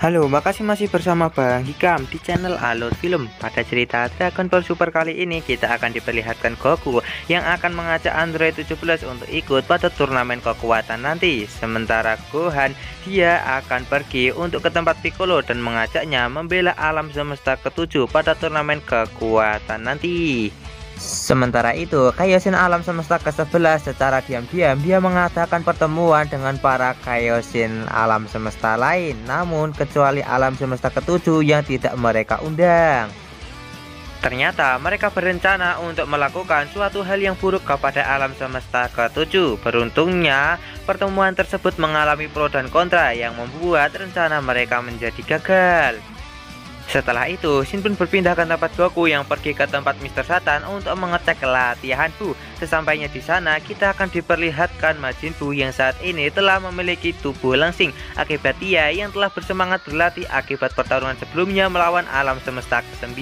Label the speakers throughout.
Speaker 1: Halo, makasih masih bersama Bang Hikam di channel Alur Film. Pada cerita Dragon Ball Super kali ini kita akan diperlihatkan Goku yang akan mengajak Android 17 untuk ikut pada turnamen kekuatan nanti. Sementara Gohan dia akan pergi untuk ke tempat Piccolo dan mengajaknya membela alam semesta ketujuh pada turnamen kekuatan nanti. Sementara itu, Kaioshin alam semesta ke-11 secara diam-diam dia mengadakan pertemuan dengan para Kaioshin alam semesta lain, namun kecuali alam semesta ke-7 yang tidak mereka undang. Ternyata mereka berencana untuk melakukan suatu hal yang buruk kepada alam semesta ke-7. Beruntungnya, pertemuan tersebut mengalami pro dan kontra yang membuat rencana mereka menjadi gagal. Setelah itu, Shin pun berpindah ke tempat Goku yang pergi ke tempat Mr. Satan untuk mengecek latihan Buu. Sesampainya di sana, kita akan diperlihatkan Majin Buu yang saat ini telah memiliki tubuh langsing akibat dia yang telah bersemangat berlatih akibat pertarungan sebelumnya melawan alam semesta ke-9.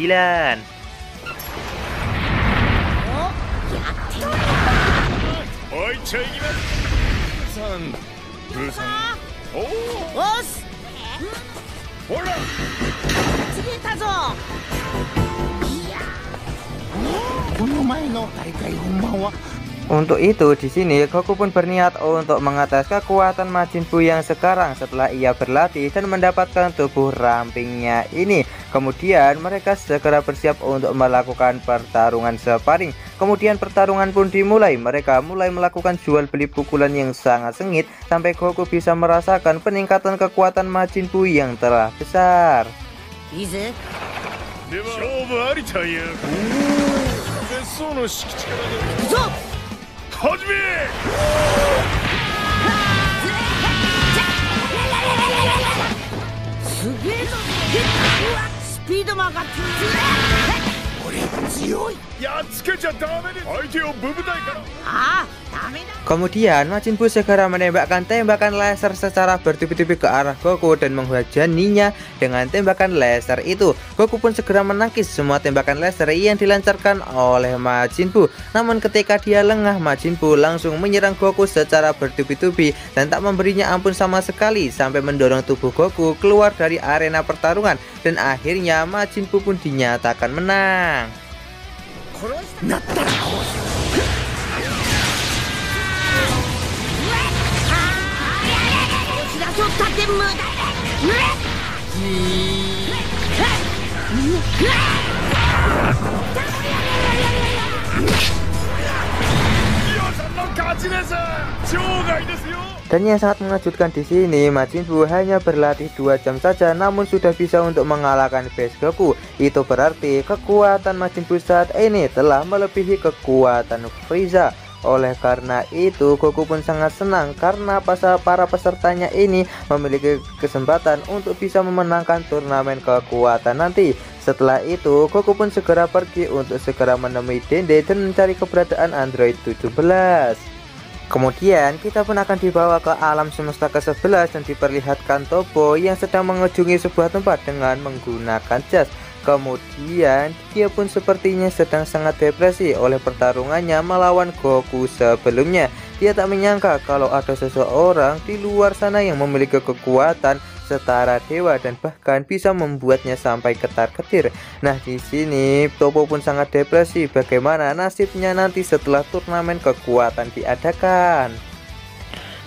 Speaker 1: Untuk itu di sini Goku pun berniat untuk mengetes kekuatan Majin Buu yang sekarang setelah ia berlatih dan mendapatkan tubuh rampingnya ini. Kemudian mereka segera bersiap untuk melakukan pertarungan sparring. Kemudian pertarungan pun dimulai. Mereka mulai melakukan jual beli pukulan yang sangat sengit sampai Goku bisa merasakan peningkatan kekuatan Majin Buu yang telah besar. Kemudian Majin Buu segera menembakkan tembakan laser secara bertubi-tubi ke arah Goku dan menghujaninya dengan tembakan laser itu. Goku pun segera menangkis semua tembakan laser yang dilancarkan oleh Majin Buu. Namun ketika dia lengah, Majin Buu langsung menyerang Goku secara bertubi-tubi dan tak memberinya ampun sama sekali sampai mendorong tubuh Goku keluar dari arena pertarungan dan akhirnya Majin Buu pun dinyatakan menang. Dan yang sangat mengejutkan di sini, Majin Buu hanya berlatih 2 jam saja namun sudah bisa untuk mengalahkan base Goku. Itu berarti kekuatan Majin Buu saat ini telah melebihi kekuatan Frieza. Oleh karena itu, Goku pun sangat senang karena para pesertanya ini memiliki kesempatan untuk bisa memenangkan turnamen kekuatan nanti. Setelah itu, Goku pun segera pergi untuk segera menemui Dende dan mencari keberadaan Android 17. Kemudian kita pun akan dibawa ke alam semesta ke-11 dan diperlihatkan Toppo yang sedang mengunjungi sebuah tempat dengan menggunakan jas. Kemudian dia pun sepertinya sedang sangat depresi oleh pertarungannya melawan Goku sebelumnya. Dia tak menyangka kalau ada seseorang di luar sana yang memiliki kekuatan setara dewa dan bahkan bisa membuatnya sampai ketar-ketir. Nah, di sini Toppo pun sangat depresi bagaimana nasibnya nanti setelah turnamen kekuatan diadakan.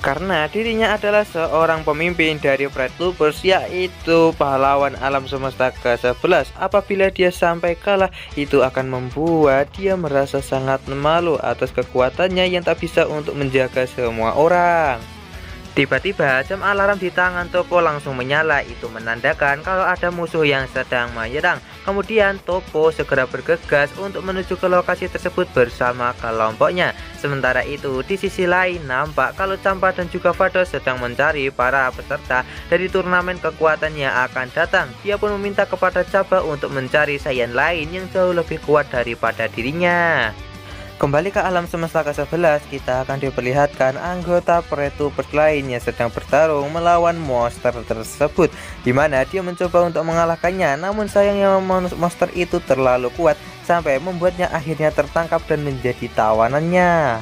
Speaker 1: Karena dirinya adalah seorang pemimpin dari Fred Troopers, yaitu pahlawan alam semesta ke-11. Apabila dia sampai kalah, itu akan membuat dia merasa sangat malu atas kekuatannya yang tak bisa untuk menjaga semua orang. Tiba-tiba jam alarm di tangan Toppo langsung menyala. Itu menandakan kalau ada musuh yang sedang menyerang. Kemudian Toppo segera bergegas untuk menuju ke lokasi tersebut bersama kelompoknya. Sementara itu di sisi lain nampak kalau Champa dan juga Vados sedang mencari para peserta dari turnamen kekuatan yang akan datang. Dia pun meminta kepada Cabba untuk mencari Saiyan lain yang jauh lebih kuat daripada dirinya. Kembali ke alam semesta ke-11, kita akan diperlihatkan anggota Fred Troopers lainnya sedang bertarung melawan monster tersebut, dimana dia mencoba untuk mengalahkannya. Namun sayangnya monster itu terlalu kuat sampai membuatnya akhirnya tertangkap dan menjadi tawanannya.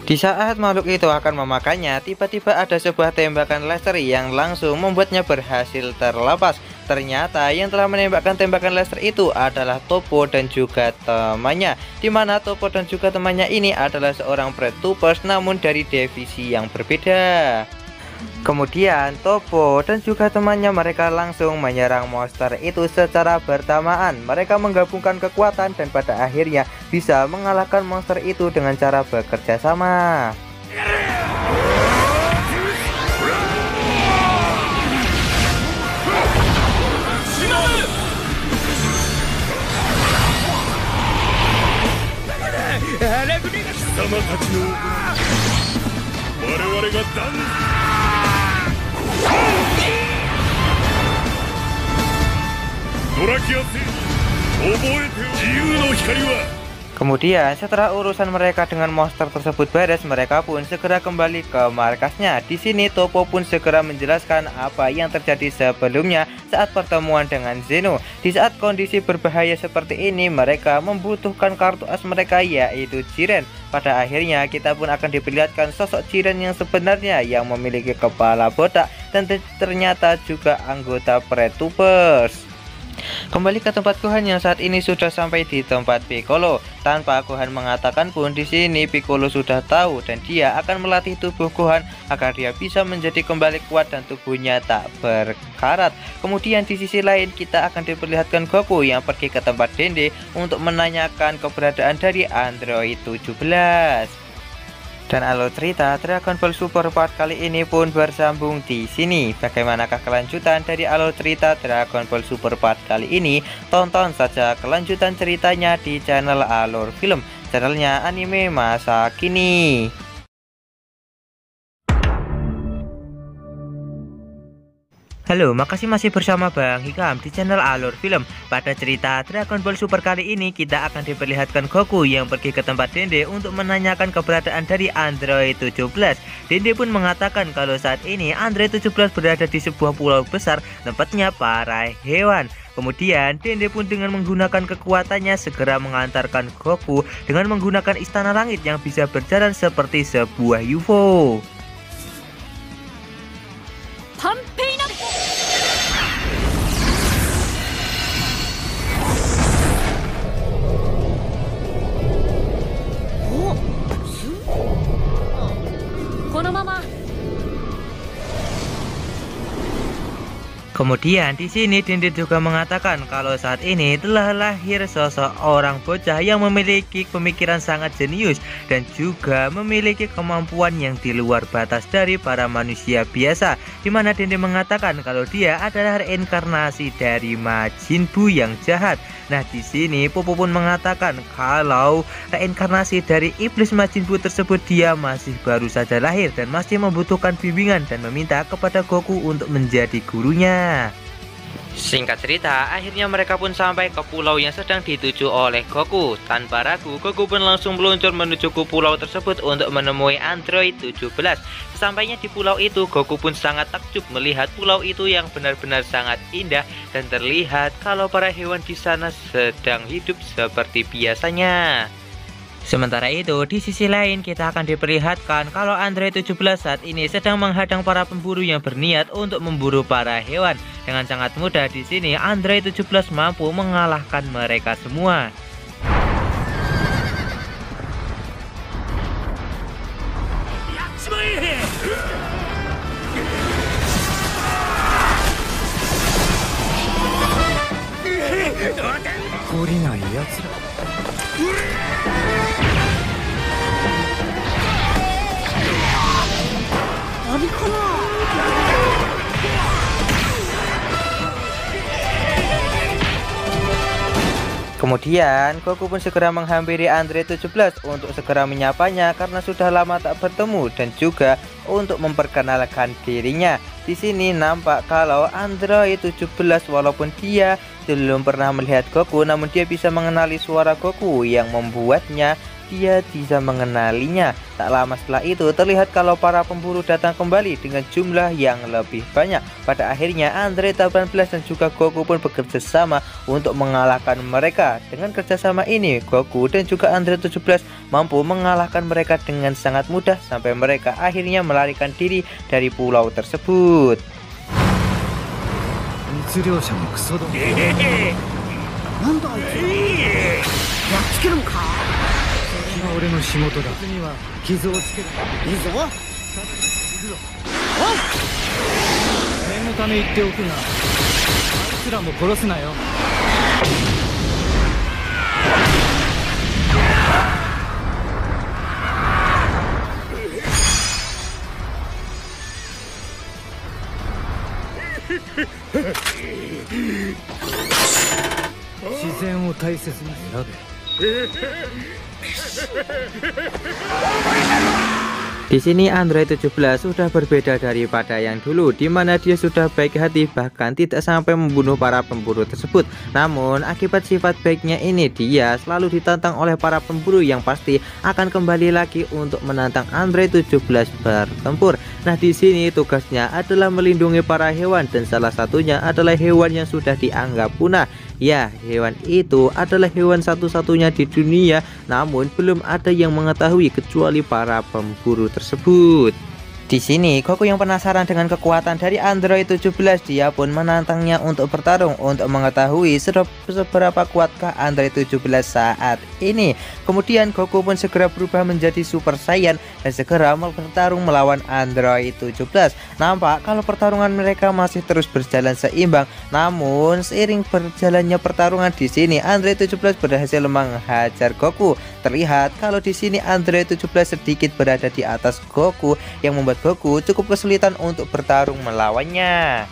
Speaker 1: Di saat makhluk itu akan memakannya, tiba-tiba ada sebuah tembakan laser yang langsung membuatnya berhasil terlepas. Ternyata yang telah menembakkan tembakan laser itu adalah Toppo dan juga temannya, dimana Toppo dan juga temannya ini adalah seorang Pretroopers namun dari divisi yang berbeda. Kemudian Toppo dan juga temannya mereka langsung menyerang monster itu secara bersamaan. Mereka menggabungkan kekuatan dan pada akhirnya bisa mengalahkan monster itu dengan cara bekerja sama. Kemudian setelah urusan mereka dengan monster tersebut beres, mereka pun segera kembali ke markasnya. Di sini Toppo pun segera menjelaskan apa yang terjadi sebelumnya saat pertemuan dengan Zeno. Di saat kondisi berbahaya seperti ini, mereka membutuhkan kartu as mereka, yaitu Jiren. Pada akhirnya kita pun akan diperlihatkan sosok Jiren yang sebenarnya, yang memiliki kepala botak dan ternyata juga anggota Pretroopers. Kembali ke tempat Gohan yang saat ini sudah sampai di tempat Piccolo. Tanpa Gohan mengatakan pun, di sini Piccolo sudah tahu dan dia akan melatih tubuh Gohan agar dia bisa menjadi kembali kuat dan tubuhnya tak berkarat. Kemudian di sisi lain kita akan diperlihatkan Goku yang pergi ke tempat Dende untuk menanyakan keberadaan dari Android 17. Dan alur cerita Dragon Ball Super Part kali ini pun bersambung di sini. Bagaimanakah kelanjutan dari alur cerita Dragon Ball Super Part kali ini? Tonton saja kelanjutan ceritanya di channel Alur Film, channelnya anime masa kini. Halo, makasih masih bersama Bang Hikam di channel Alur Film. Pada cerita Dragon Ball Super kali ini kita akan diperlihatkan Goku yang pergi ke tempat Dende untuk menanyakan keberadaan dari Android 17. Dende pun mengatakan kalau saat ini Android 17 berada di sebuah pulau besar, tempatnya para hewan. Kemudian Dende pun dengan menggunakan kekuatannya segera mengantarkan Goku dengan menggunakan istana langit yang bisa berjalan seperti sebuah UFO. Kemudian di sini Dende juga mengatakan kalau saat ini telah lahir sosok orang bocah yang memiliki pemikiran sangat jenius dan juga memiliki kemampuan yang di luar batas dari para manusia biasa. Dimana Dende mengatakan kalau dia adalah reinkarnasi dari Majin Buu yang jahat. Nah di sini Popo pun mengatakan kalau reinkarnasi dari iblis Majin Buu tersebut dia masih baru saja lahir dan masih membutuhkan bimbingan dan meminta kepada Goku untuk menjadi gurunya. Singkat cerita, akhirnya mereka pun sampai ke pulau yang sedang dituju oleh Goku. Tanpa ragu, Goku pun langsung meluncur menuju ke pulau tersebut untuk menemui Android 17. Sesampainya di pulau itu, Goku pun sangat takjub melihat pulau itu yang benar-benar sangat indah dan terlihat kalau para hewan di sana sedang hidup seperti biasanya. Sementara itu, di sisi lain kita akan diperlihatkan kalau Android 17 saat ini sedang menghadang para pemburu yang berniat untuk memburu para hewan. Dengan sangat mudah di sini Android 17 mampu mengalahkan mereka semua. Kemudian Goku pun segera menghampiri Andre 17 untuk segera menyapanya karena sudah lama tak bertemu dan juga untuk memperkenalkan dirinya. Di sini nampak kalau Andre 17 walaupun dia belum pernah melihat Goku, namun dia bisa mengenali suara Goku yang membuatnya dia bisa mengenalinya. Tak lama setelah itu terlihat kalau para pemburu datang kembali dengan jumlah yang lebih banyak. Pada akhirnya Andre 18 dan juga Goku pun bekerja sama untuk mengalahkan mereka. Dengan kerjasama ini Goku dan juga Andre 17 mampu mengalahkan mereka dengan sangat mudah sampai mereka akhirnya melarikan diri dari pulau tersebut. Di sini Andre 17 sudah berbeda daripada yang dulu, di mana dia sudah baik hati bahkan tidak sampai membunuh para pemburu tersebut. Namun akibat sifat baiknya ini dia selalu ditantang oleh para pemburu yang pasti akan kembali lagi untuk menantang Andre 17 bertempur. Nah di sini tugasnya adalah melindungi para hewan dan salah satunya adalah hewan yang sudah dianggap punah. Ya, hewan itu adalah hewan satu-satunya di dunia, namun belum ada yang mengetahui kecuali para pemburu tersebut. Di sini Goku yang penasaran dengan kekuatan dari Android 17, dia pun menantangnya untuk bertarung untuk mengetahui seberapa kuatkah Android 17 saat ini. Kemudian Goku pun segera berubah menjadi Super Saiyan dan segera bertarung melawan Android 17. Nampak kalau pertarungan mereka masih terus berjalan seimbang, namun seiring berjalannya pertarungan di sini Android 17 berhasil menghajar Goku. Terlihat kalau di sini Android 17 sedikit berada di atas Goku yang membuat Goku cukup kesulitan untuk bertarung melawannya.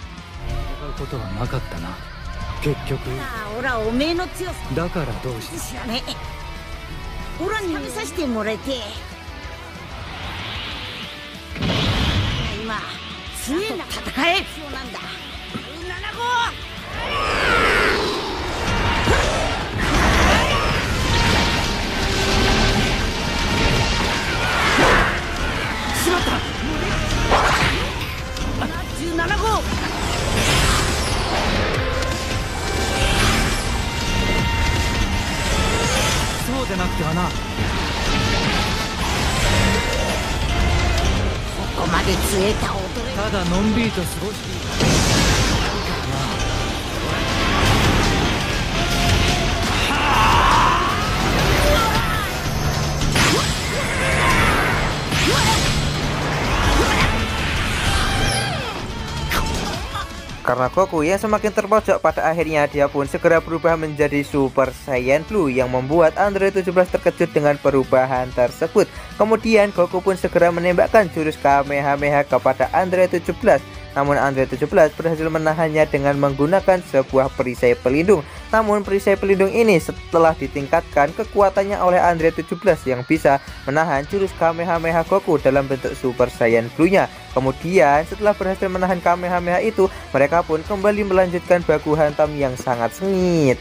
Speaker 1: Karena Goku yang semakin terpojok, pada akhirnya dia pun segera berubah menjadi Super Saiyan Blue yang membuat Andre 17 terkejut dengan perubahan tersebut. Kemudian Goku pun segera menembakkan jurus Kamehameha kepada Andre 17. Namun Andre 17 berhasil menahannya dengan menggunakan sebuah perisai pelindung. Namun perisai pelindung ini setelah ditingkatkan kekuatannya oleh Andre 17 yang bisa menahan jurus Kamehameha Goku dalam bentuk Super Saiyan Blue-nya. Kemudian setelah berhasil menahan Kamehameha itu, mereka pun kembali melanjutkan baku hantam yang sangat sengit.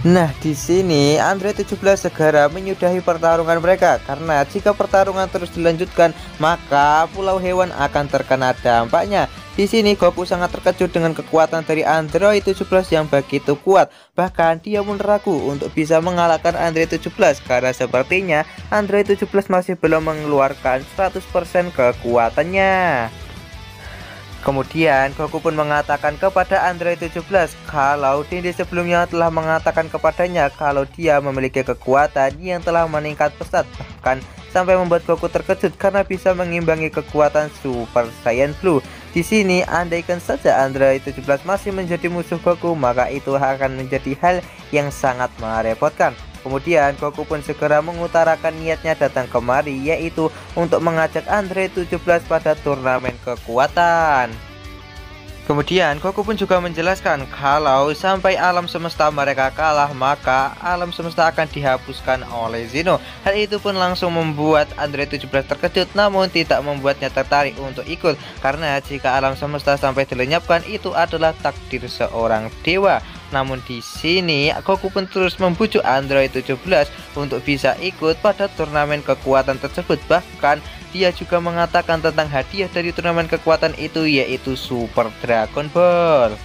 Speaker 1: Nah, di sini Android 17 segera menyudahi pertarungan mereka karena jika pertarungan terus dilanjutkan, maka Pulau Hewan akan terkena dampaknya. Di sini Goku sangat terkejut dengan kekuatan dari Android 17 yang begitu kuat. Bahkan dia pun ragu untuk bisa mengalahkan Android 17 karena sepertinya Android 17 masih belum mengeluarkan 100% kekuatannya. Kemudian Goku pun mengatakan kepada Android 17 kalau Dende sebelumnya telah mengatakan kepadanya kalau dia memiliki kekuatan yang telah meningkat pesat, bahkan sampai membuat Goku terkejut karena bisa mengimbangi kekuatan Super Saiyan Blue. Di sini andaikan saja Android 17 masih menjadi musuh Goku, maka itu akan menjadi hal yang sangat merepotkan. Kemudian Goku pun segera mengutarakan niatnya datang kemari, yaitu untuk mengajak Android 17 pada turnamen kekuatan. Kemudian Goku pun juga menjelaskan kalau sampai alam semesta mereka kalah, maka alam semesta akan dihapuskan oleh Zeno. Hal itu pun langsung membuat Android 17 terkejut, namun tidak membuatnya tertarik untuk ikut, karena jika alam semesta sampai dilenyapkan itu adalah takdir seorang dewa. Namun di sini Goku pun terus membujuk Android 17 untuk bisa ikut pada turnamen kekuatan tersebut. Bahkan dia juga mengatakan tentang hadiah dari turnamen kekuatan itu, yaitu Super Dragon Ball.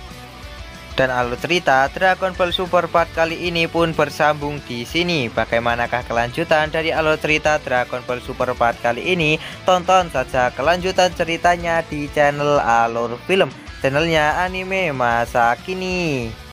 Speaker 1: Dan alur cerita Dragon Ball Super Part kali ini pun bersambung di sini. Bagaimanakah kelanjutan dari alur cerita Dragon Ball Super Part kali ini? Tonton saja kelanjutan ceritanya di channel Alur Film, channelnya anime masa kini.